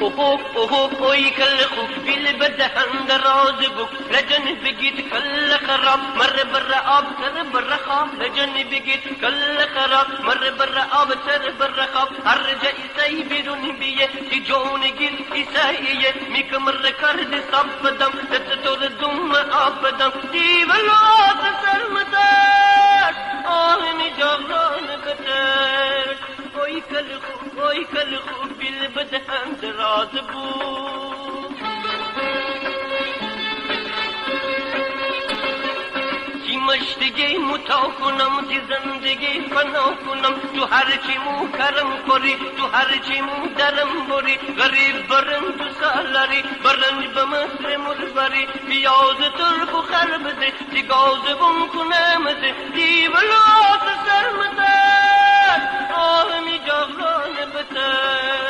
اوه اوه اوی کل خوب بیل بدهن دراز بک لجن بگید کل خراب مر بر آب سر بر خواب لجن بگید کل خراب مر بر آب سر بر خواب هر جا ایسای بیرون بیه تی جون گیل ایساییه میکمر کرد سب بدم تطور دوم آب بدم دیولات سرمدار آهنی جاغران کتر اوی کل خوب بیل بدهن دراز بود تی مشتگی متا کنم تی زندگی فنا کنم تو هرچی مو کرم خوری تو هرچی مو درم بری غریب برم تو سالاری برنج بمصر مربری پیاز ترک و خر بده تی گاز بم کنم ده دیولات سرمدار آهمی جاغران بتر